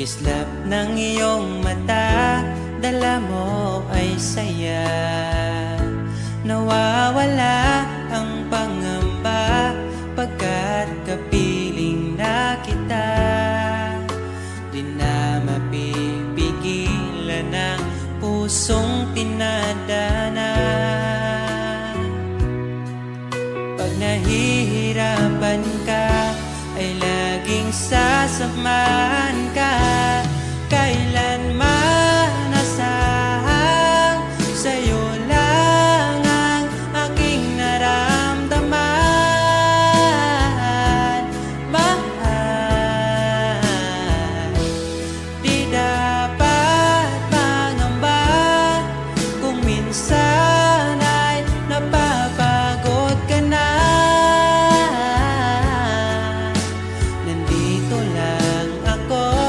Kislap ng iyong mata, dala mo ay saya. Nawawala ang pangamba pagkat kapiling na kita. Di na mapipigilan ang pusong tinadana. Pag nahihirapan ka, ay laging sasamahan ka. Kailanman asahang sa'yo lang ang aking naramdaman. Mahal, di dapat mangamba kung minsan ay napapagod ka na. Nandito lang ako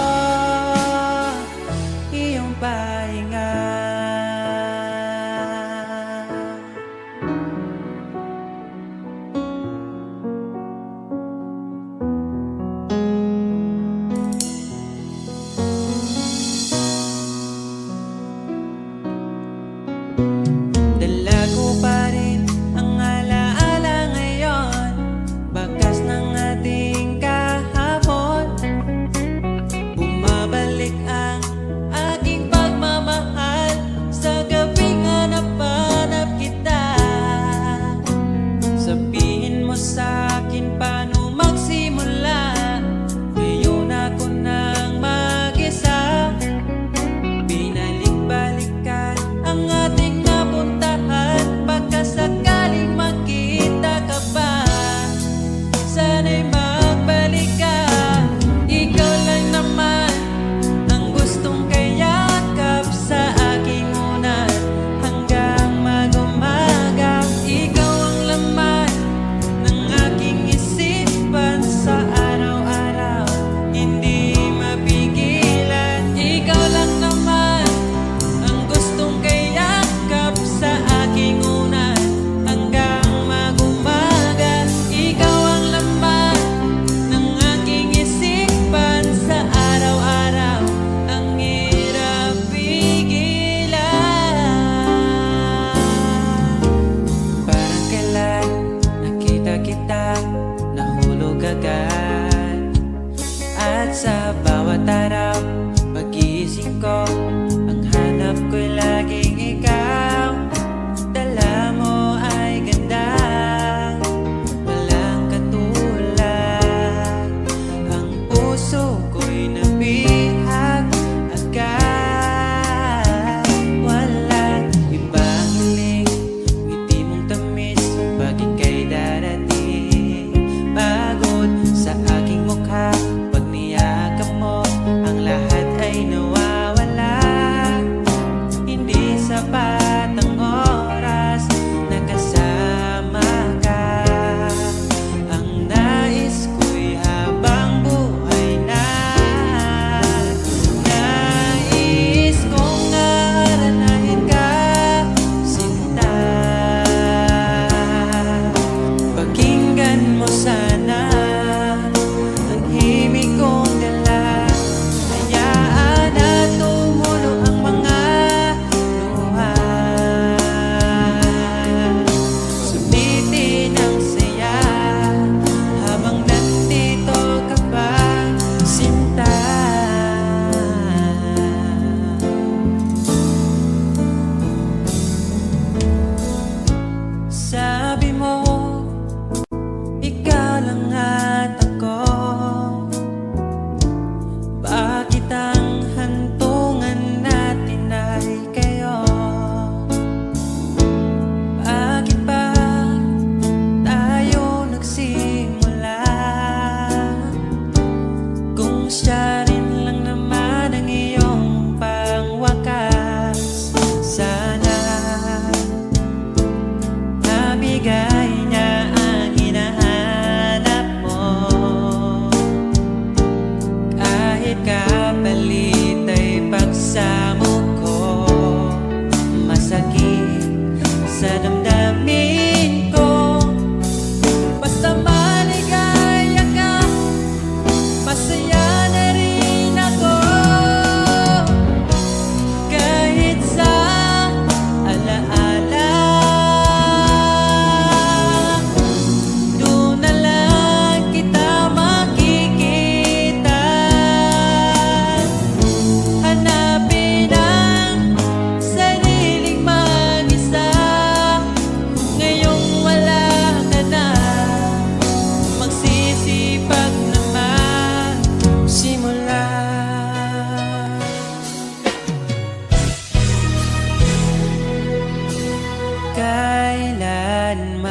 kailanman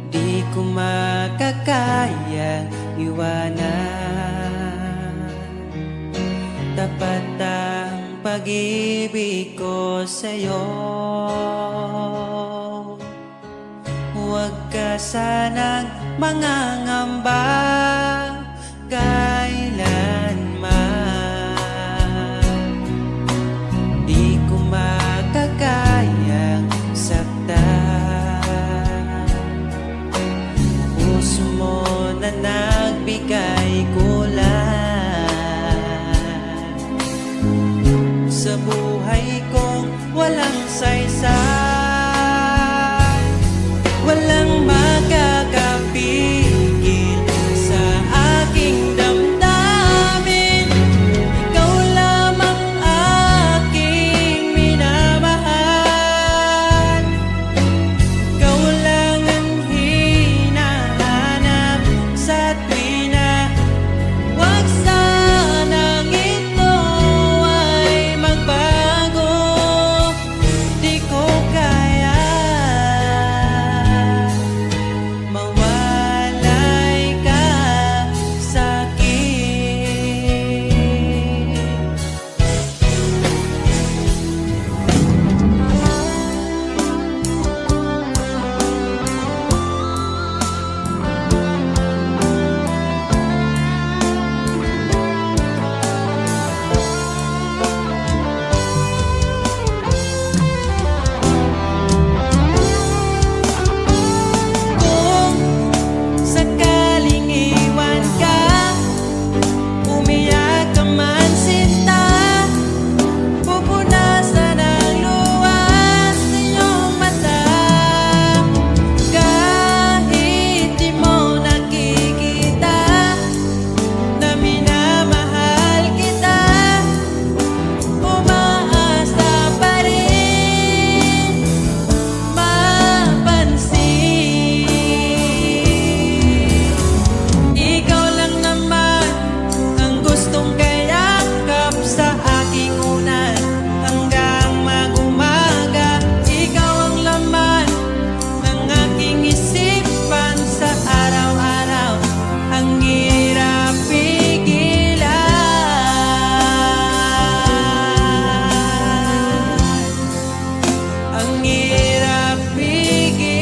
di ko makakaya iwanan. Tapat ang pag-ibig ko sa'yo, huwag ka sanang mangangamba kailanman. Di ko makakayang saktan. Puso mo na nagbigay kulan sa buhay kong walang saysay. Walang makakapigil sa aking damdamin. Ikaw lamang aking minamahal. Ikaw lang ang hinahanap sa tuwina. Huwag sanang ito ay magbago. Di ko kaya mawalay ka sa'kin. Kung sakaling iwan ka, umiyak ka man sinta, pupunasan ang luwas sa iyong mata. Kahit di mo nakikita na minamahal kita, umaasa pa rin mapansin. Ikaw lang naman ang gustong kayakap sa aking unan hanggang mag-umaga. Ikaw ang laman ng aking isipan sa araw-araw. Ang hirap pigilan, ang hirap pigilan.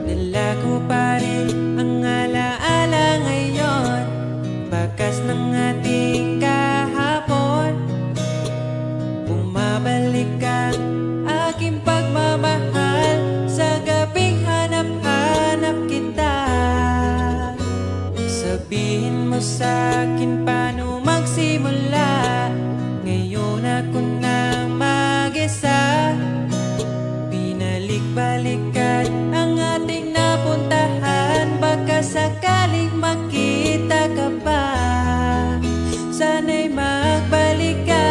Dala ko pa rin ang alaala ngayon, bakas ng ating kahapon. Bumabalik ang aking pagmamahal sa gabing hanap-hanap kita. Sabihin mo sa'kin paano magsimula, ngayon ako nang mag-isa. Binalik-balikan ang ating napuntahan, baka sakaling makita ka pa. Sana'y magbalik ka,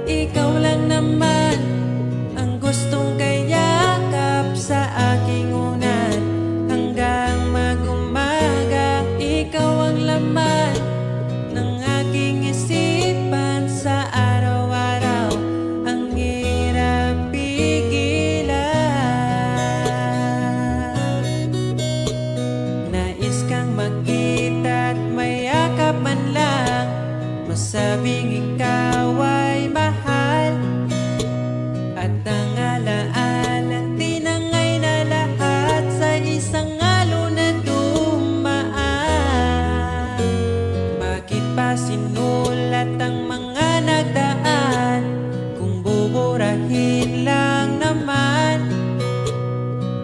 ikaw lang naman ang gustong kayakap sa aking unan hanggang mag-umaga. Ikaw ang laman ng aking isipan sa araw-araw. Ang hirap pigilan. Nais kang makita at mayakap man lang, masabing ikaw ay mahal. At ang alaalang tinangay na lahat sa isang alon na dumaan. Bakit pa sinulat ang mga nagdaan kung buburahin lang naman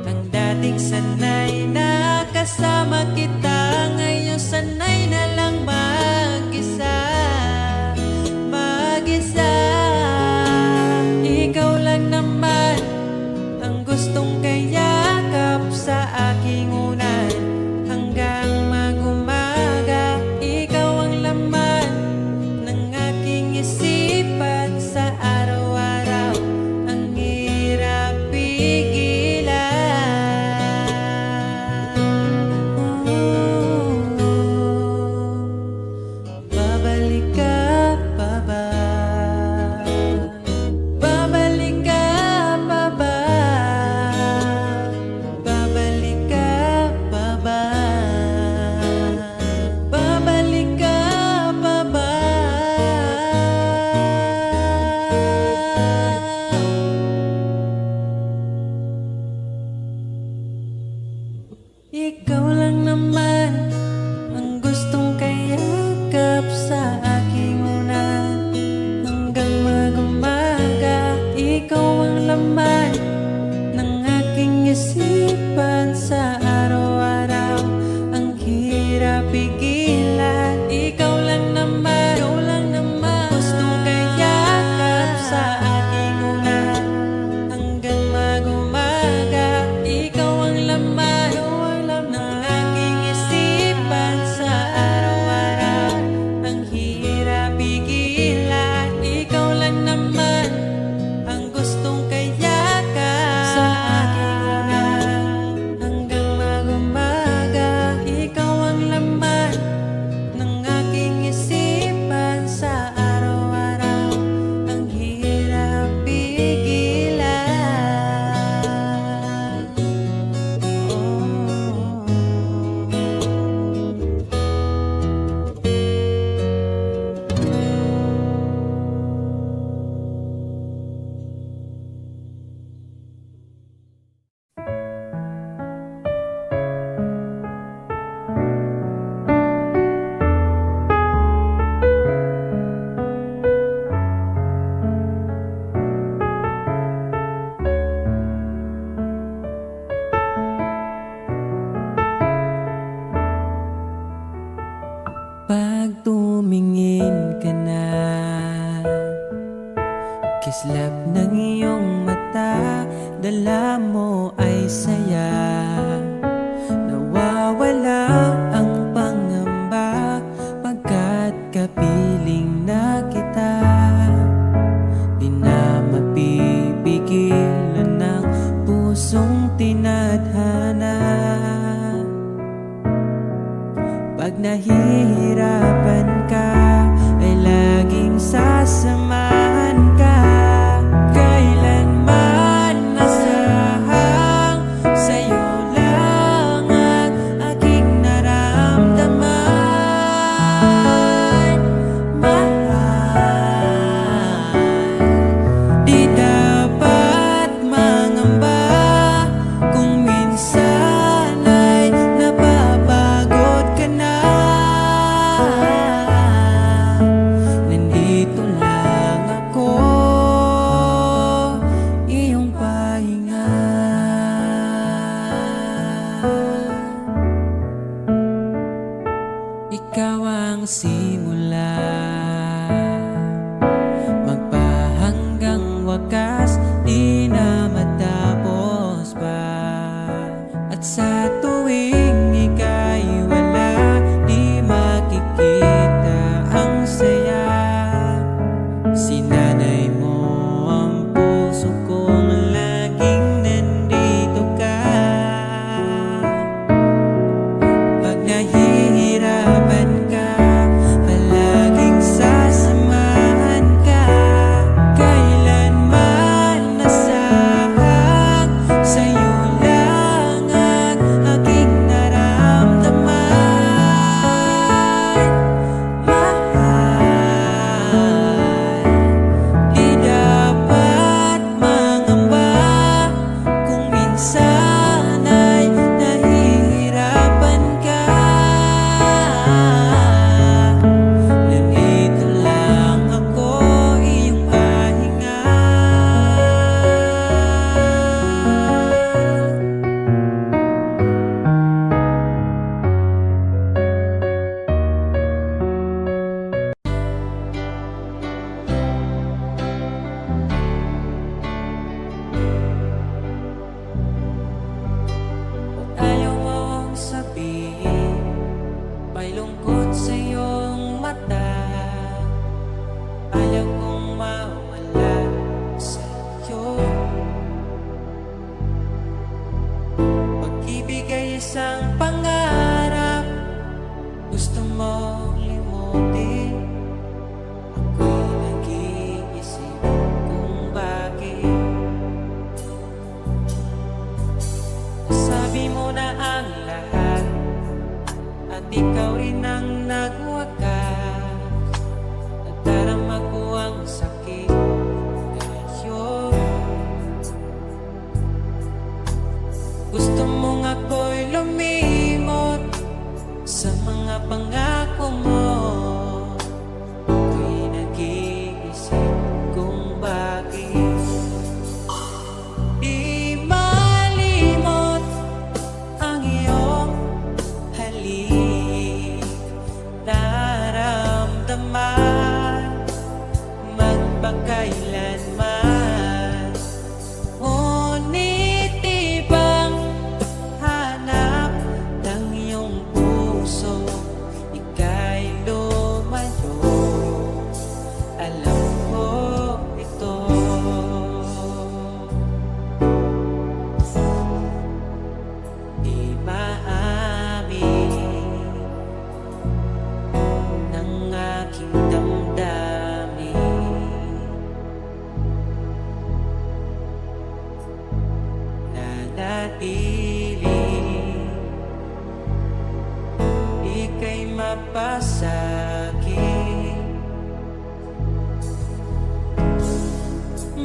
ang dating sanay na kasama kita. Ngayon sanay na lang mag-isa, mag-isa. Ikaw lang naman ang gustong kayakap sa aking unan hanggang mag-umaga. Ikaw ang laman ng aking isipan sa araw-araw. Ang hirap pigilan. Babalik ka pa ba? Babalik ka pa ba? Babalik ka pa ba? Babalik ka pa ba? Ikaw lang naman ang gustong kayakap sa aking unan hanggang mag-umaga. Ikaw ang laman ng aking isipan sa araw-araw. Ang hirap pigilan. Ikaw lang naman gustong kayakap sa aking unan hanggang mag-umaga. Ikaw ang laman ng aking isipan sa araw-araw. Ang hirap pigilan. Ikaw lang naman ang gustong kayakap sa aking unan hanggang mag-umaga. Ikaw ang laman ng aking isipan sa araw-araw. Ang hirap pigilan. Pag tumingin ka na, kislap ng iyong mata, dala mo ay saya. Nawawala ang pangamba pagkat kapiling na kita. Di na mapipigilan ng pusong tinadhana. Pag nahihirapan ka, ay laging sasamahan ka. Kailanman nasahang sa'yo lang ang aking nararamdaman.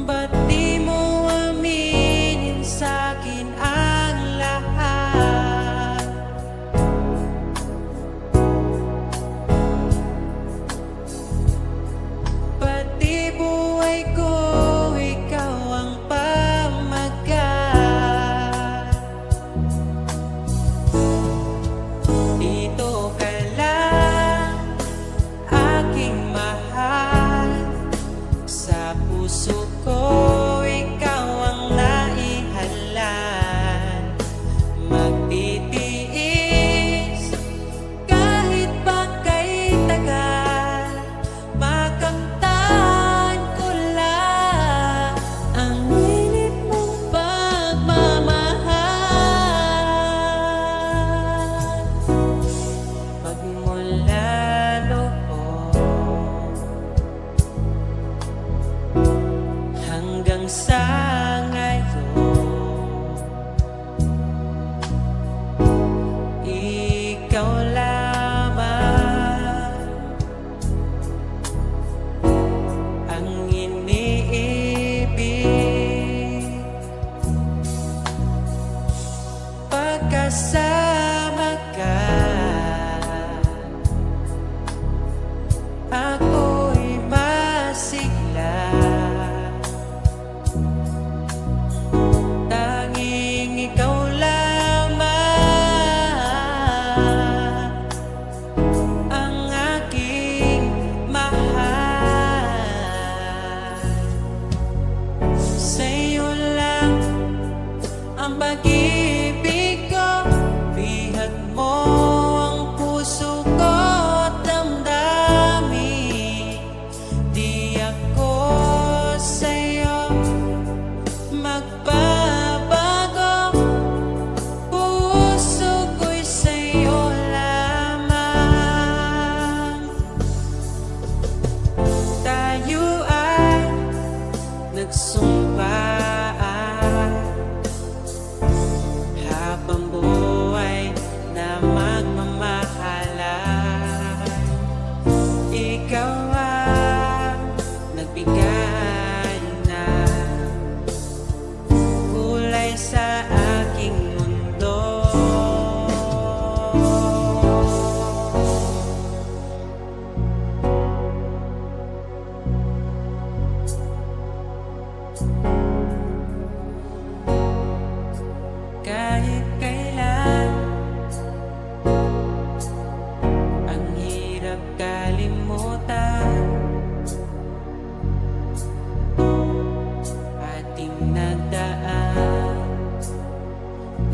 Ba't di mo aminin sa'kin ang lahat? Pati buhay ko, ikaw ang pamagat. Dito ka lang, aking mahal. Sa puso ko, ikaw ang naihalal. Magtitiis kahit pa kay tagal. Makamtan ko lang ang init mong pagmamahal. Pagmula noon hanggang sa ngayon, ikaw lamang ang iniibig. Pagkasama ka, ako'y masigla. Tanging ikaw lamang ang aking mahal. Sa'yo lang ang pag-ibig ko, bihag mo ang puso ko at damdamin. Di ako sa'yo magbabago, puso ko'y sa'yo lamang. Tayo ay nagsumpaan habang buhay na magmamahalan. Ikaw ang nagbigay ng kulay sa aking mundo. Kahit kailan, ang hirap kalimutan. Ating nagdaan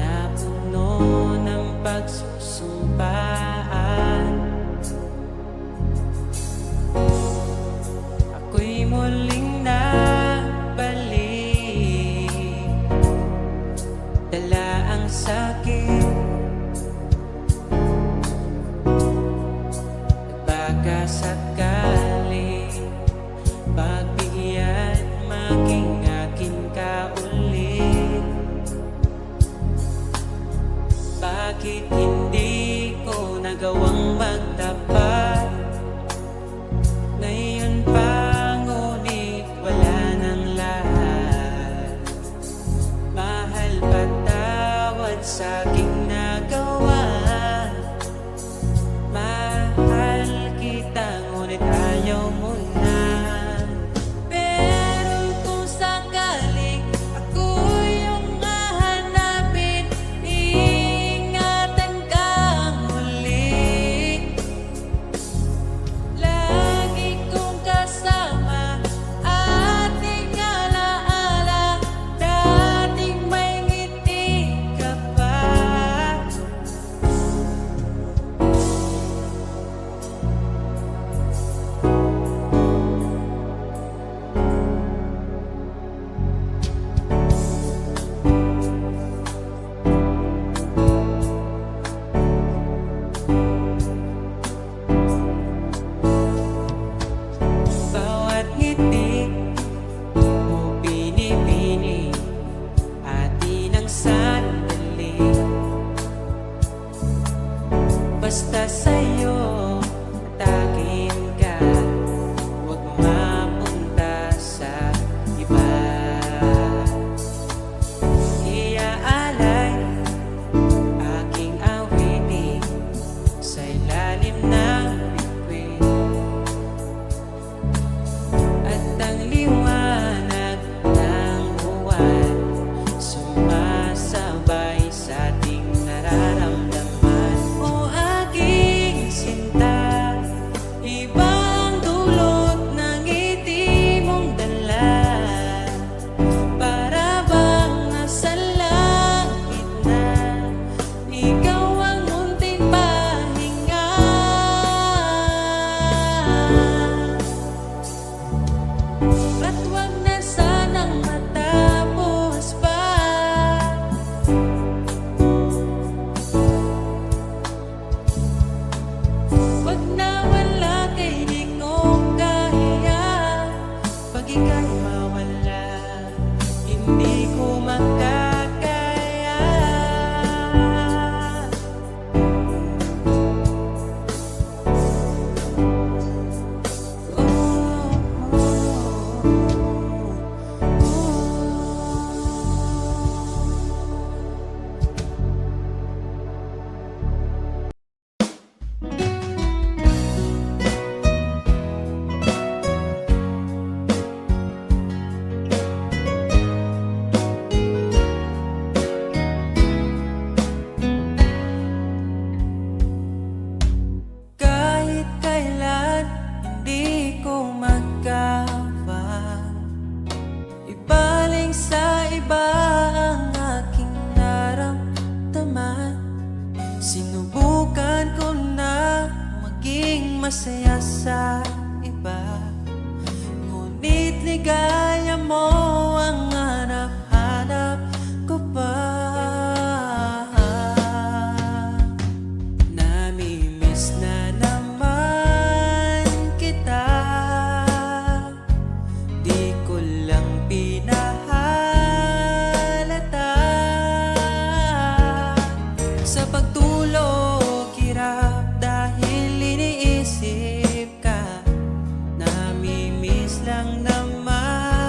na puno ng pagsusumpaan. Ako'y muling nabalik, dala ang sakit at baka sakali pagbigyan maging akin ka ulit. Bakit hindi ko nagawang magtapat? Ngayon pa ngunit wala nang lahat. Mahal, patawad sa aking nagawa. Mahal kita ngunit ayaw mo na. Pero kung sakaling ako yung hahanapin, ingatan kang muli. Lagi kong kasama, ating alaala, dating may ngiti ka pa. di ko makakaya. Kahit kailan hindi ko magawa ibaling sa iba ang aking naramdaman. Sinubukan ko na maging masaya sa iba, ngunit ligaya mo ang hanap-hanap ko pa. Namimiss na naman kita, di ko lang pinahalata. Sa pagtulog, hirap dahil iniisip ka. Namimiss lang naman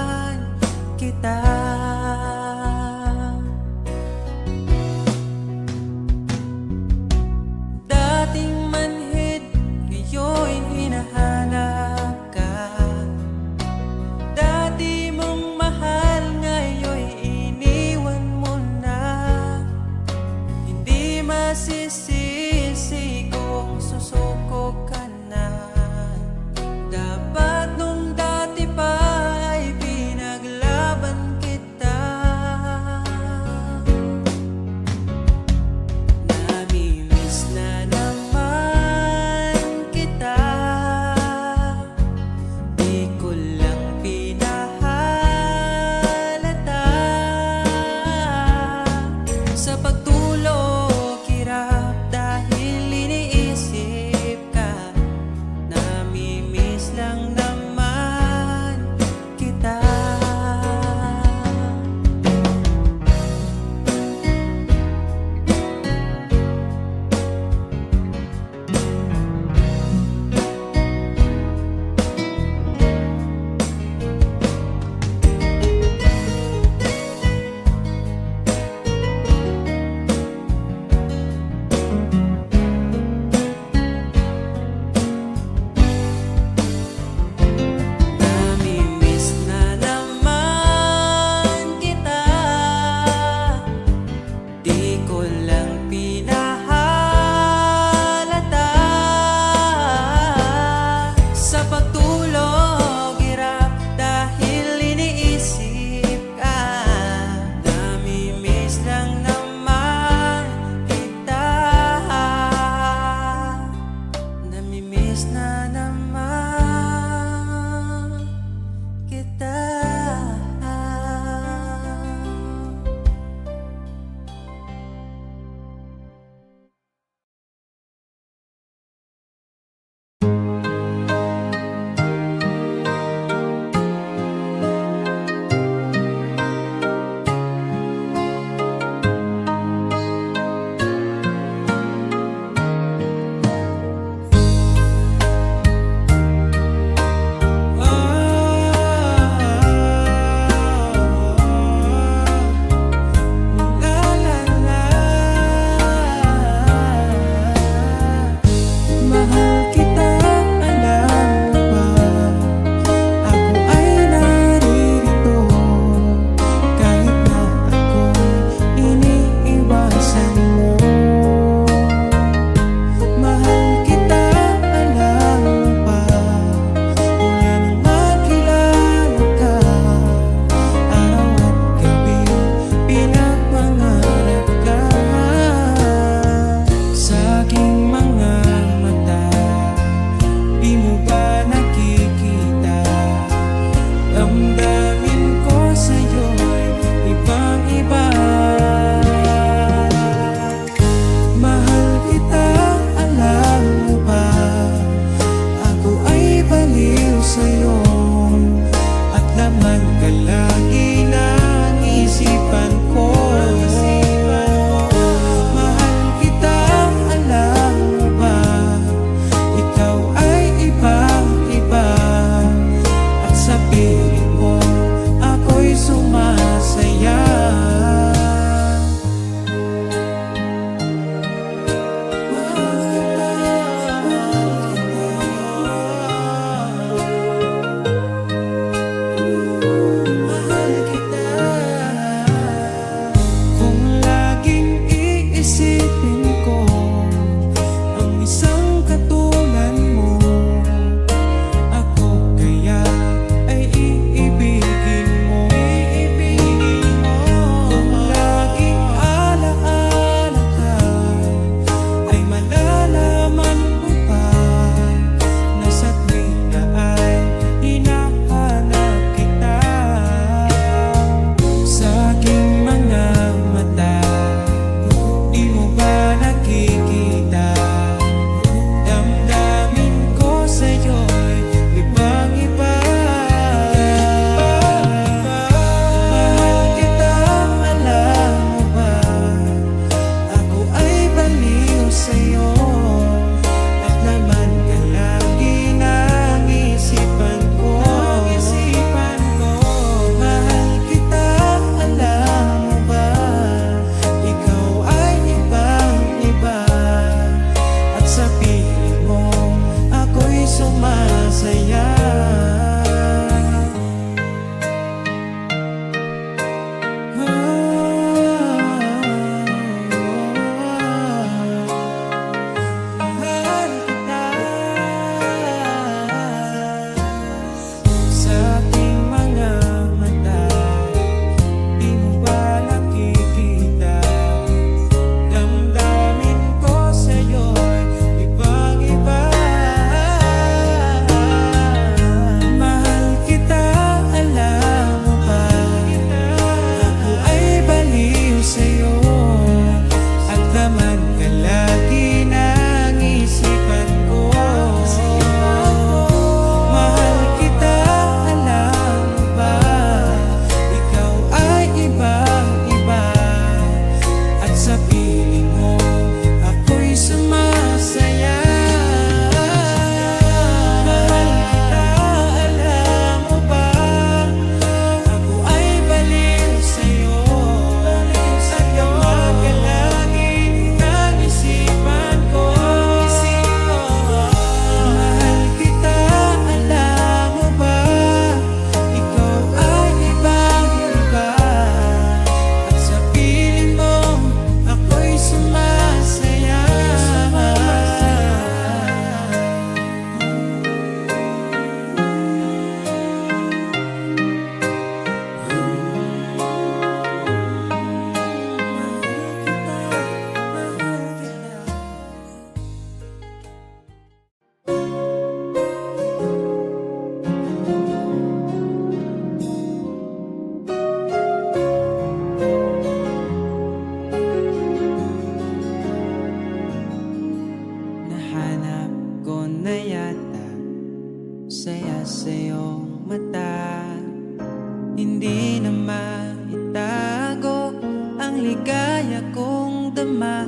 tama.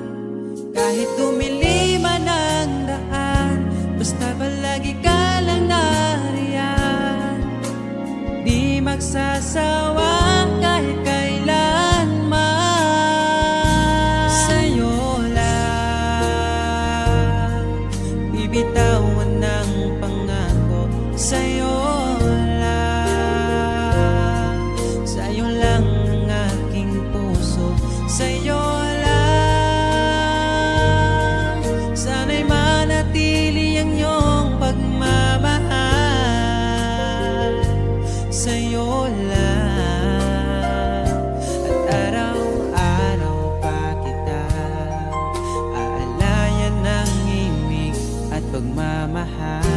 Kahit dumili man ang daan, basta palagi ka lang nariyan. Di magsasawa kahit kailanman. Sa'yo lang bibitawan ng pangako. Sa'yo lang, sa'yo lang ang aking puso. Sa'yo lang, sana'y manatili ang iyong pagmamahal. Sa'yo lang, at araw-araw pa kita aalayan ng himig at pagmamahal.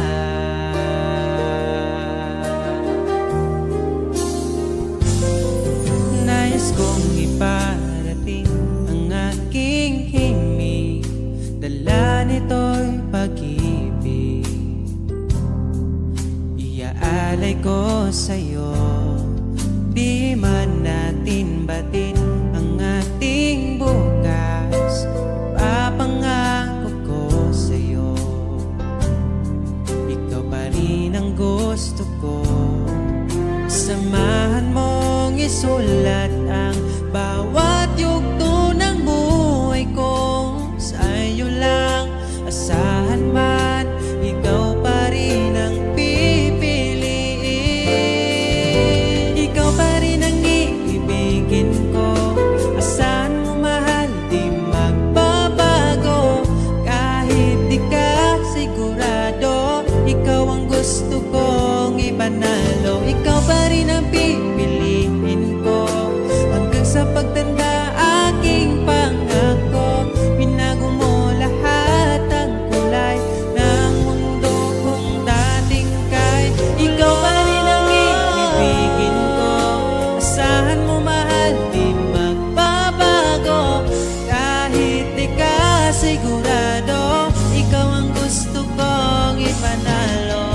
Nais kong iparating ang aking himig, dala nito'y pag-ibig. Iaalay ko sa'yo, di man natin batin ang ating bukas. Ipapangako ko sa'yo, ikaw pa rin ang gusto ko. Samahan mong isulat ang bawat yugto ng buhay ko. Sa'yo lang, asahan man, ikaw pa rin ang pipiliin. Ikaw pa rin ang iibigin ko. Asahan mo mahal, di magbabago. Kahit di ka sigurado, ikaw ang gusto kong ipanalo. Ikaw pa rin ang pipiliin ko hanggang sa pagtanda aking pangako. Binago mo lahat ang kulay ng mundo kong dating kay. Ikaw pa rin ang iibigin ko. Asahan mo mahal, di magbabago. Kahit di ka sigurado, ikaw ang gusto kong ipanalo.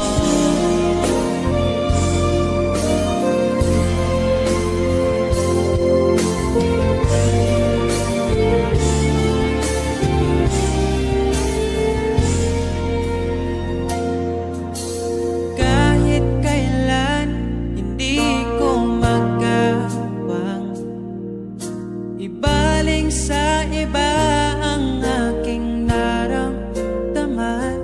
Kahit kailan hindi ko magawang ibaling sa iba ang aking naramdaman.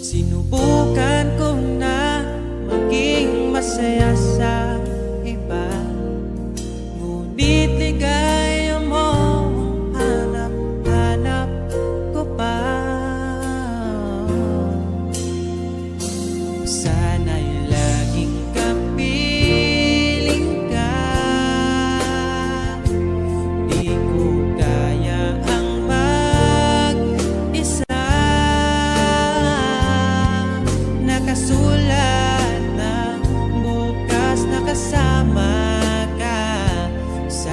Sinubukan ko na maging masaya sa iba, ngunit ligaya mo hanap-hanap ko pa. Sana'y laging kapiling ka. Di ko kaya ang mag-isa. Nakasulat ng bukas na kasama ka sa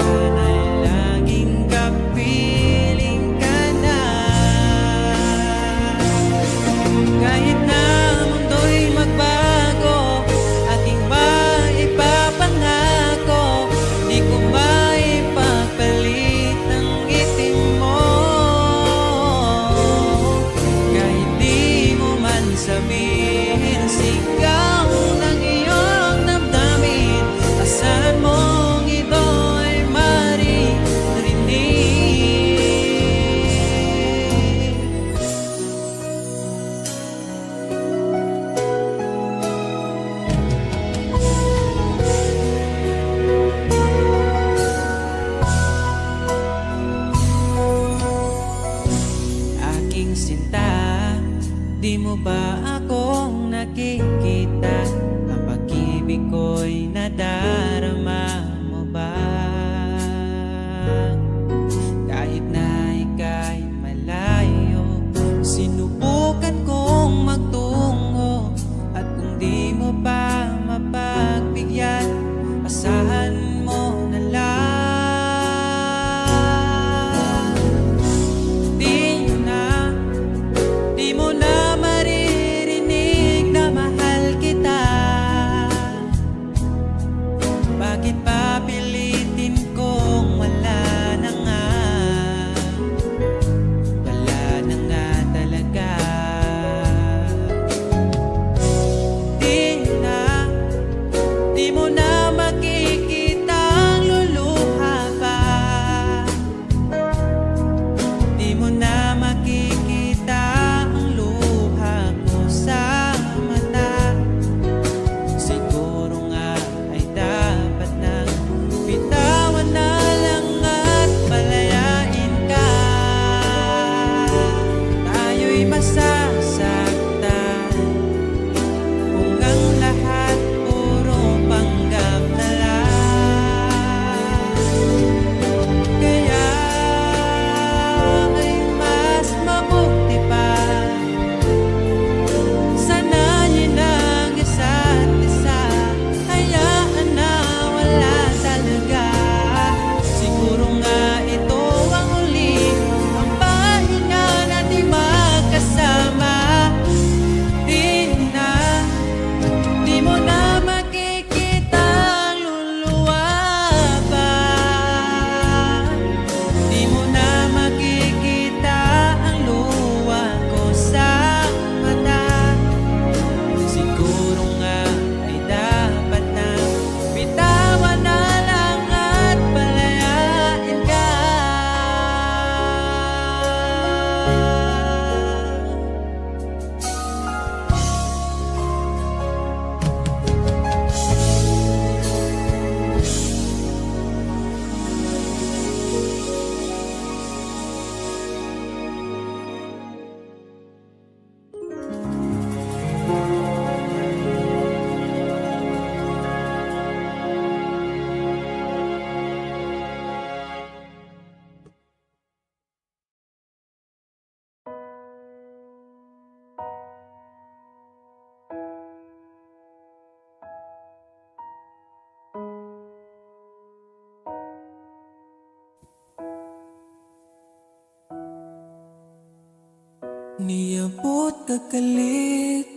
Niabot kakalit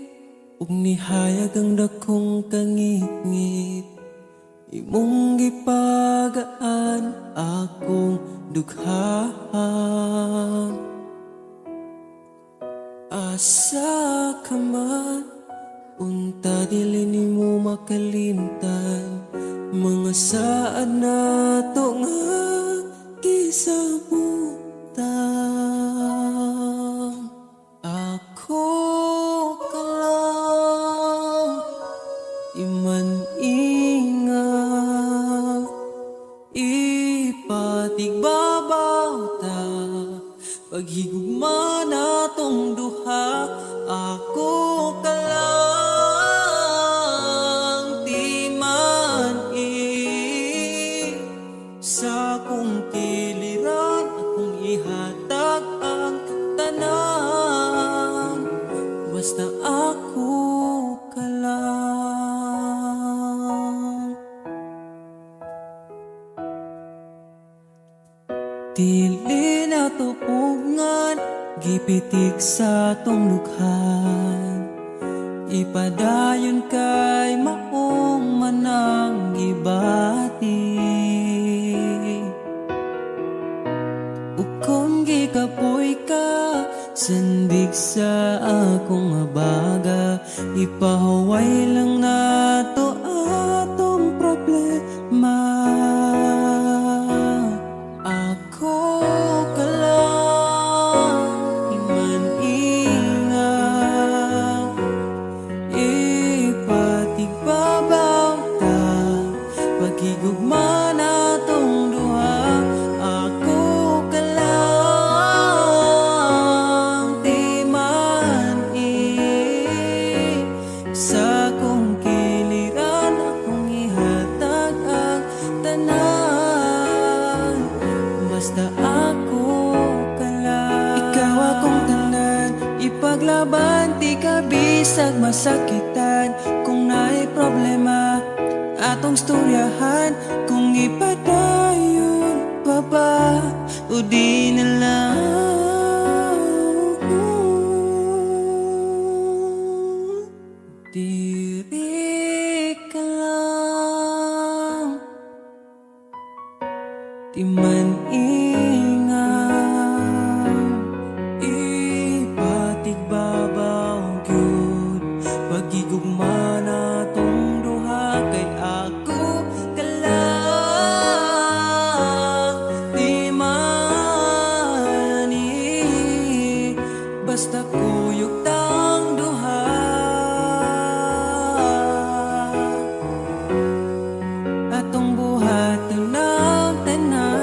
ug nihayag ang dakong kangit-ngit. Imong gipagaan akong dughaan. Asa ka man, unta dili nimo makalimtan. Mga saad na to nga gisabutan. Ako ka lang, iman ingat, ipatigbabaw ta. Paghigugma na tong duha, ako ka lang, di man sa kong kiliran, akong ihatag ang tanan, basta ako ka lang. Dili na tupugngan, gipitik sa tong lukhan. Ipadayon kay maong manang gibati. Ukon gikapoy ka, sandig sa akong abaga. Ipahuway lang nato atong problema. Ako ka lang, iman ingat, ipatigbabaw ta. Paghigugma na tong duha, ako ka lang, di man sa kong kiliran, akong ihatag ang tanan, basta ako ka lang. Ikaw akong tanan, ipaglaban, di ka bisag masakitan. Kung naay problema, atong storyahan. Kung ipadayon pa ba, o di na lang. Diri ka lang, di man ingat, ipatigbabaw gyud. Pagigugma na tong duha, kay ako ka lang, di man basta kuyog tang duha. Atong buhat ng tanan,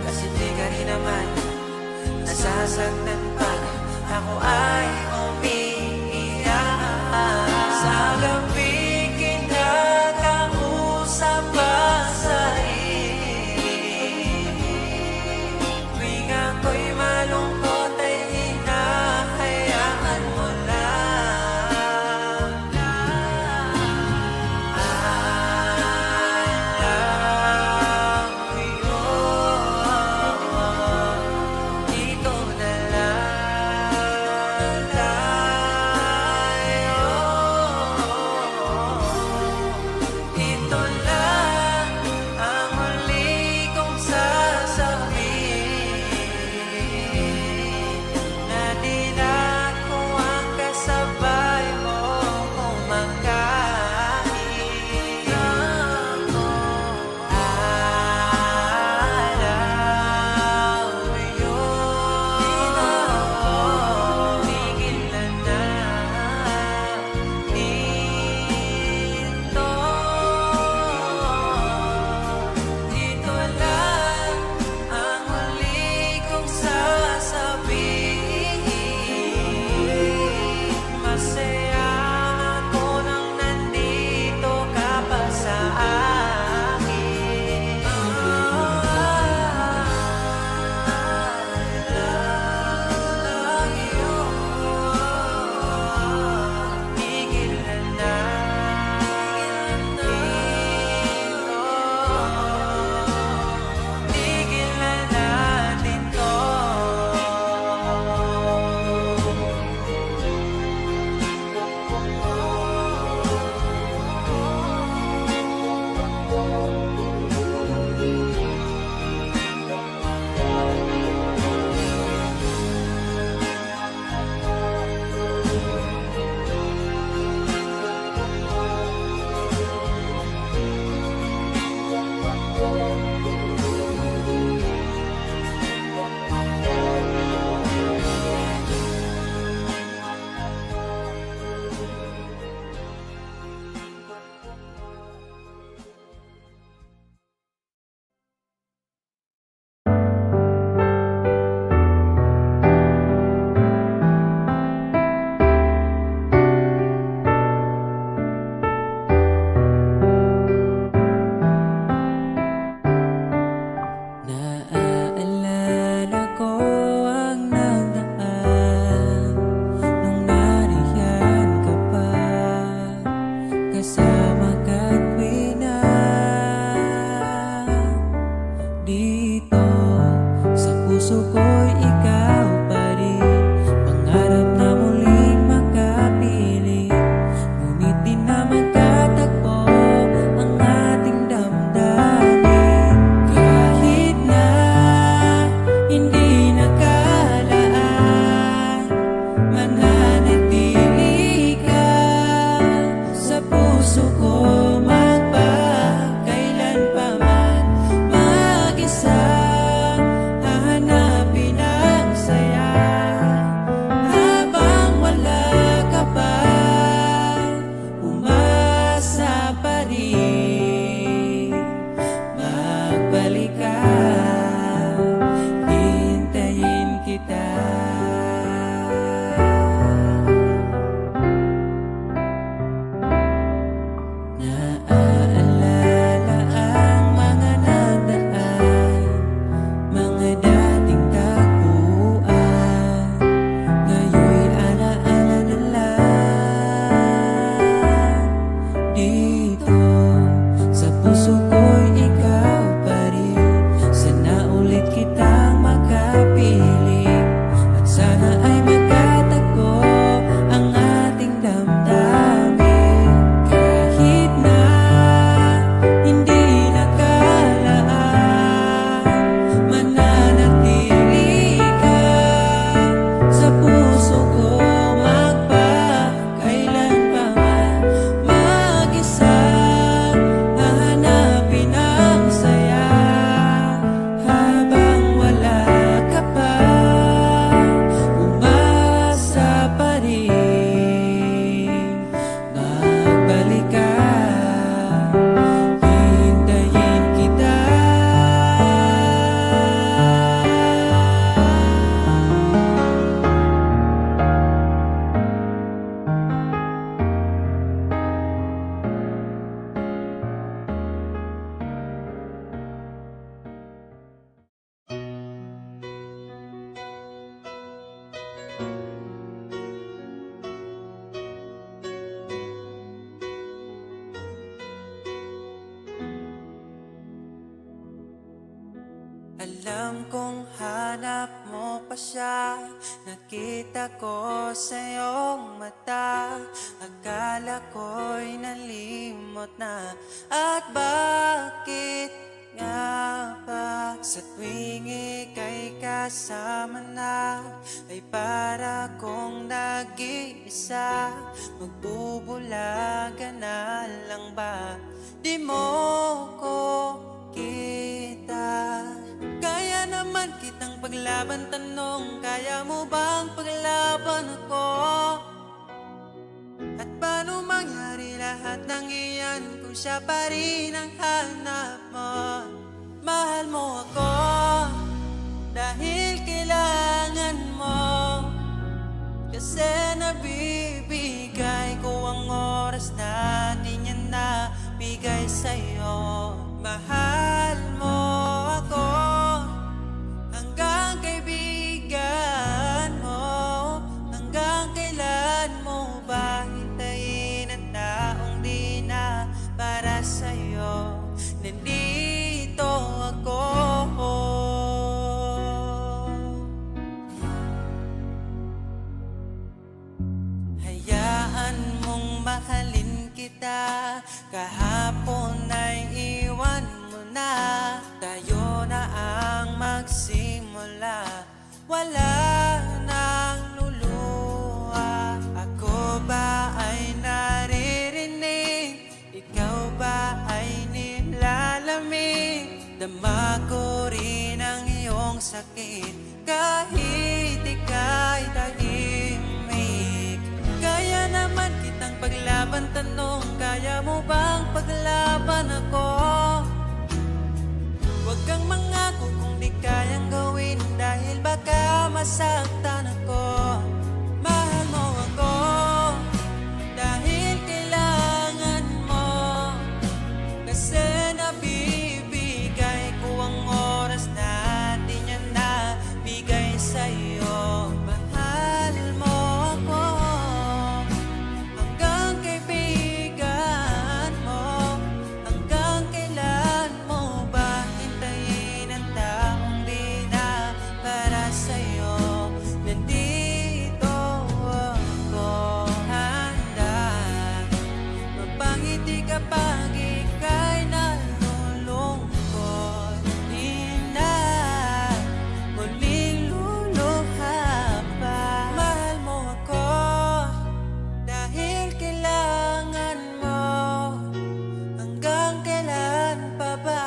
Kasi di ka rin naman nasasaktan pag ako ay umiiyak. Sa gabi kinakausap pa sa tuwing ako'y malungkot ay hinahayaan mo lang. I love Alam kong hanap mo pa siya, nakita ko sa iyong mata. Akala ko'y nalimot na, at bakit nga ba sa tuwing ika'y kasama na, ay para kong nag-iisa. Magbubulaga na lang ba, di mo ko kita? Kaya naman kitang paglaban, tanong, kaya mo bang paglaban ako? At paano mangyari lahat ng iyan kung siya pa rin ang hanap mo? Mahal mo ako dahil kailangan mo, kasi nabibigay ko ang oras na di niya nabigay sa'yo. Mahal mo ako hanggang kaibigan mo. Hanggang kailan mo ba hintayin ang taong di na para sa'yo? Nandito ako. Hayaan mong mahalin kita, kahapon ay iwan mo na. Tayo na ang magsimula, wala nang luluha. Ako ba ay naririnig, ikaw ba ay nilalamig? Dama ko rin ang iyong sakit kahit ika'y tahimik. Kaya naman kitang paglaban, tanong, kaya mo bang paglaban ako? Huwag kang mangako kung di kayang gawin, dahil baka masaktan ako. Mahal mo ako dahil kailangan mo, kasi nabibigay ko ang oras na di niya nabigay sa'yo. Mahal mo ako hanggang kaibigan mo. Hanggang kailan mo ba hintayin ang taong di na para sa'yo? Nandito ako, handa mapangiti kapag ika'y nalulungkot. Di na muling luluha pa. Mahal mo ako dahil kailangan mo. Hanggang kailan pa ba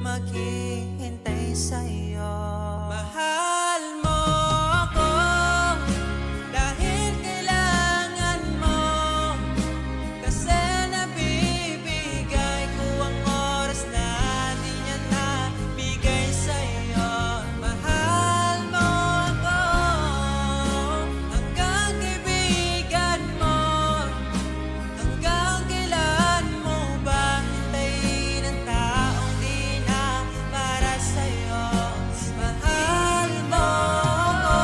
maghihintay sa'yo? Mahal mo ako dahil kailangan mo, kasi nabibigay ko ang oras na di niya nabigay sa'yo. Mahal mo ako hanggang kaibigan mo. Hanggang kailan mo ba hintayin ang taong di na para sa'yo? Mahal mo ako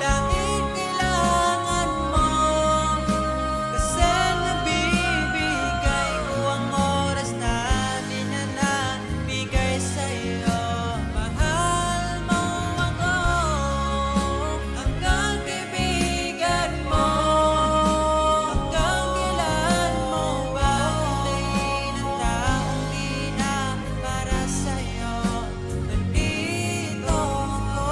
dahil kailangan mo, kasi nabibigay ko ang oras na di na nabigay sa'yo. Mahal mo ako hanggang kaibigan mo. Hanggang kailan mo ba hintayin ang taong di na para sa'yo? Nandito ako.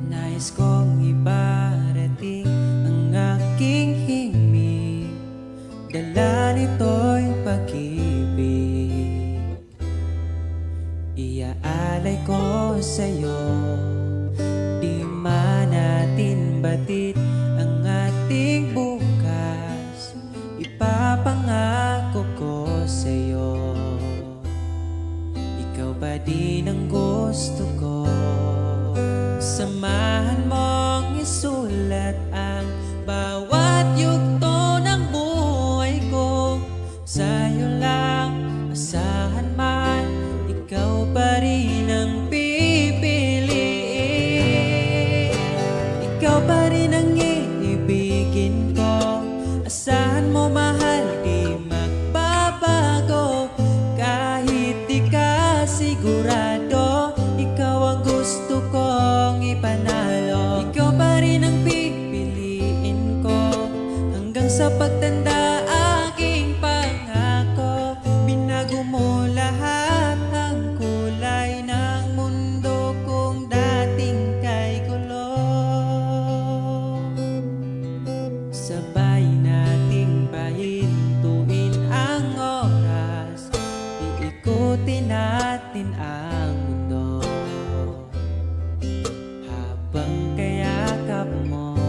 Nais kong ibarating ang aking himig, dala nito'y pag-ibig. Iaalay ko sa'yo, di man natin batid ang ating bukas. Ipapangako ko sa'yo din ang gusto ko. Samahan mong isulat ang bawat yugto ng buhay ko. Sa'yo lang, asahan man, ikaw pa rin ang pipiliin. Ikaw pa rin ang iibigin ko. Asahan mo mahal, di magbabago. Kahit di ka sigurado, ikaw ang gusto kong ipanalo. Ikaw pa rin ang pipiliin ko. Hanggang sa pagtanda aking pangako. Binago mo lahat ang kulay ng mundo kung dating kay gulo. Sabay nating pahintuin ang oras, iikutin natin ang mundo. Habang kayakap mo,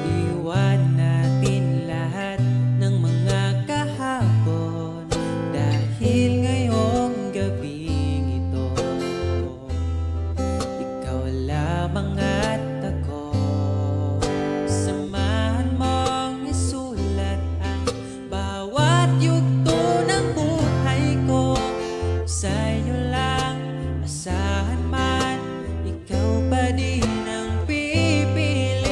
iwan natin lahat ng mga kahapon. Dahil ngayong gabing ito, ikaw lamang at ako. Samahan mong isulat ang bawat yugto ng buhay ko. Sa'yo lang, asahan man, ikaw pa din ang pipiliin.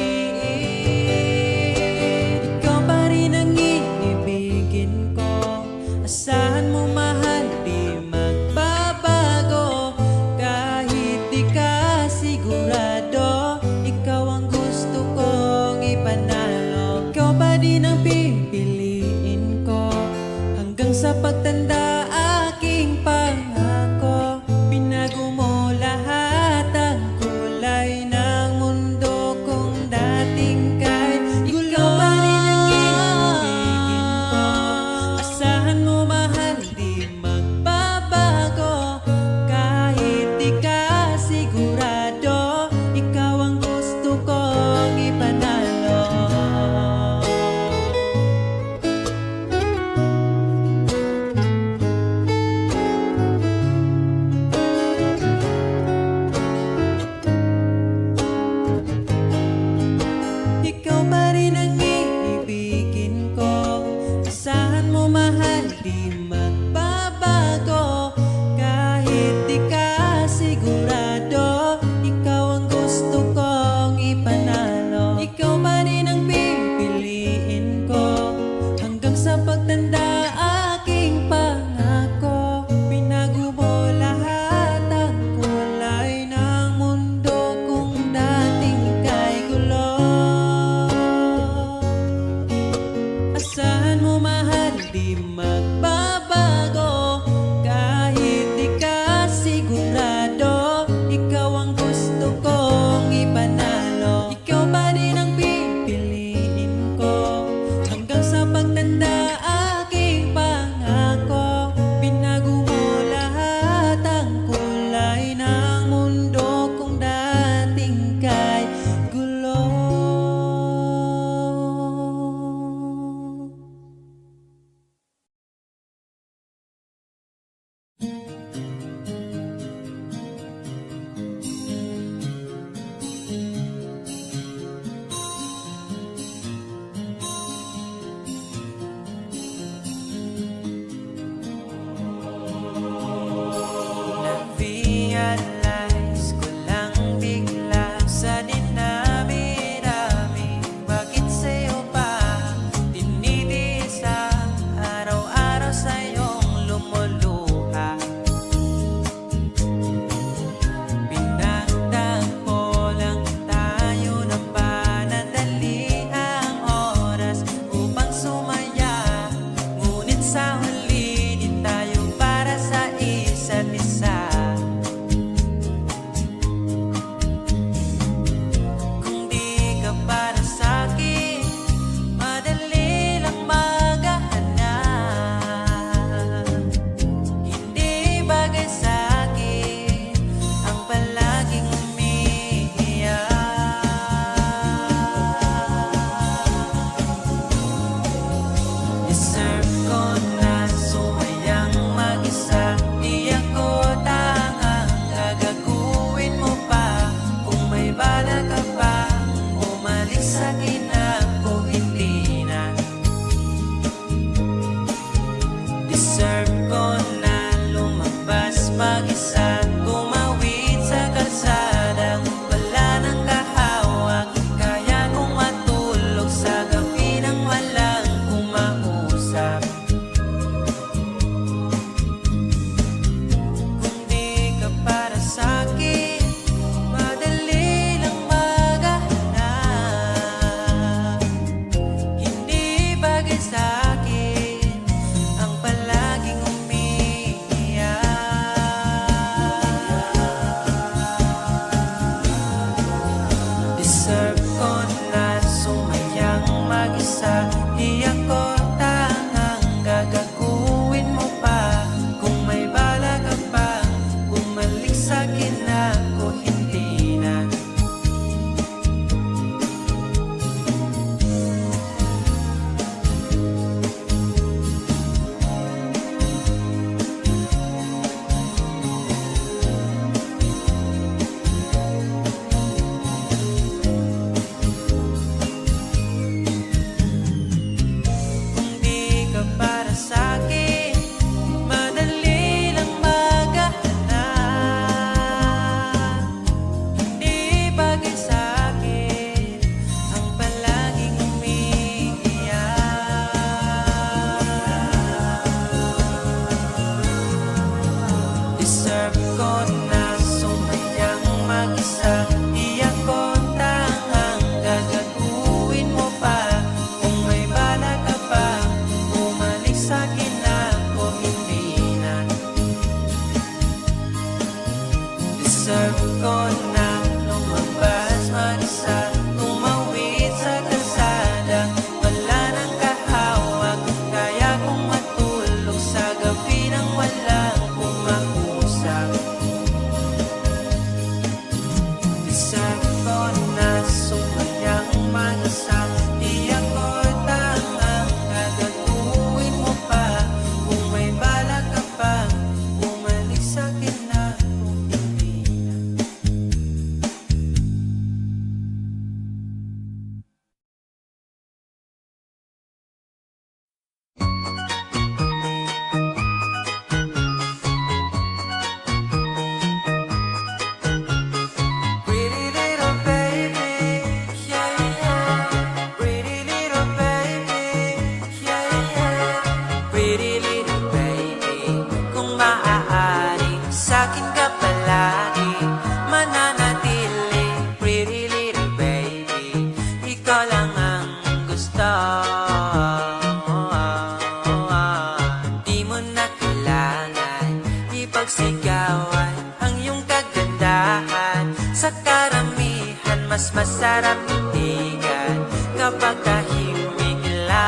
Ikaw pa rin ang iibigin ko. Asahan mo mahal, di magbabago. Kahit di ka sigurado, ikaw ang gusto kong ipanalo. Ikaw pa din ang pipiliin ko. Hanggang sa pagtanda aking pangako. Binago mo lahat ang kulay ng mundo kung dating kay gulo. Ikaw pa rin ang iibigin ko. Asahan mo mahal, di magbabago. Kahit di ka sigurado, ikaw ang gusto kong ipanalo. Ikaw pa rin ang iibigin ko. Asahan mo mahal, di magbabago. Kahit di ka sigurado, ikaw ang gusto kong ipanalo. Ikaw pa rin ang pipiliin ko. Hanggang sa pagtanda aking pangako. Binago mo lahat ang kulay ng mundo kung dating kay gulo. Asahan mo mahal, di magbabago. Kahit di ka sigurado, ikaw ang gusto kong ipanalo. Ikaw pa rin ang pipiliin ko. Hanggang sa pagtanda aking pangako. Binago mo lahat ang kulay ng mundo kung dating kay gulo. Na-realize ko lang bigla sa dinami-dami. Bakit sa'yo pa tinitiis ang araw-araw sa'yong lumuluha? Pinagtagpo lang tayo ng panadali ang oras upang sumaya. Ngunit sa huli, di tayo para sa isa't isa. Kung di ka para sa'kin, madali lang maghahanap. mas masarap titigan kapag tahimik lang.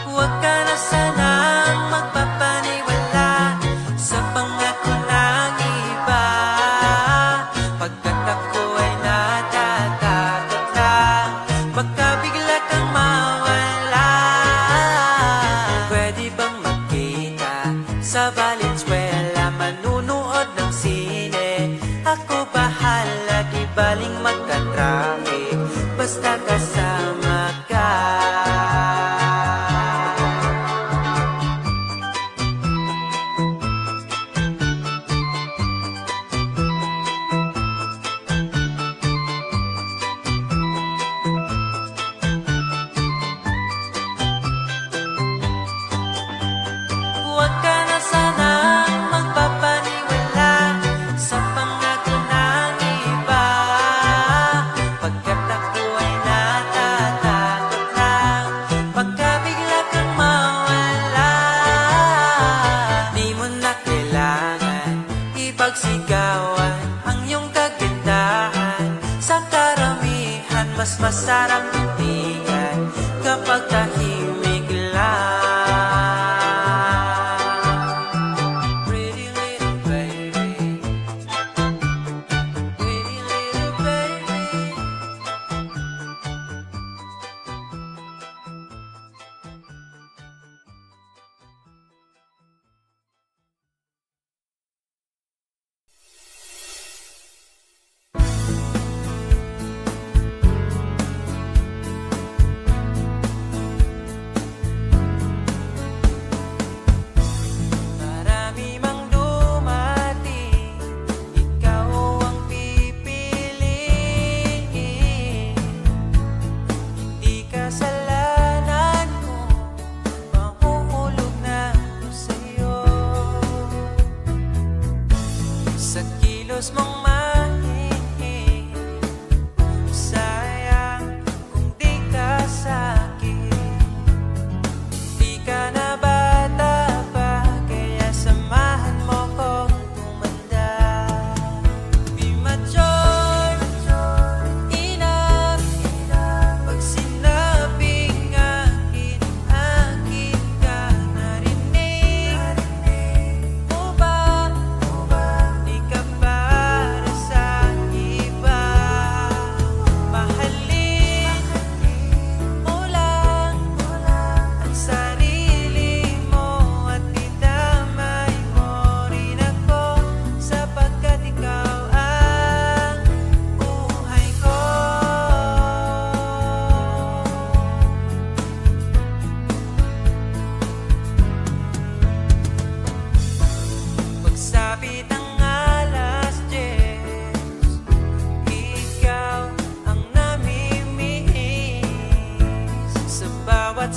Huwag ka na sanang magpapaniwala sa pangako ng iba, pagkat ako ay natatakot lang baka bigla kang mawala. Pwede bang magkita sa Valenzuela, manunood ng sine? Ako bahala, di baling magka-traffic, basta kasama ka. Huwag ka na sanang magpapaniwala sa pangako ng iba, pagkat ako ay natatakot lang pagka bigla kang mawala. Di mo na kailangan ipagsigawan ang iyong kagandahan, sa karamihan mas masarap titigan kapag tahimik lang. Pretty little baby, pretty little baby. Marami mang dumating, ikaw ang pipiliin. Hindi kasalanan ko, mahuhulog na ako sa'yo. Sa kilos mong mahihing, sayang kung di ka sa'kin. Di ka na bata pa, kaya samahan mo kong tumanda. Be mature enough, pag sinabing akin, akin ka. Narinig mo ba, di ka para sa iba. Mahalin mo lang ang sarili mo at idamay mo rin ako, sapagkat ikaw ang buhay ko. Pagsapit ng alas 10, ikaw ang namimiss sa bawat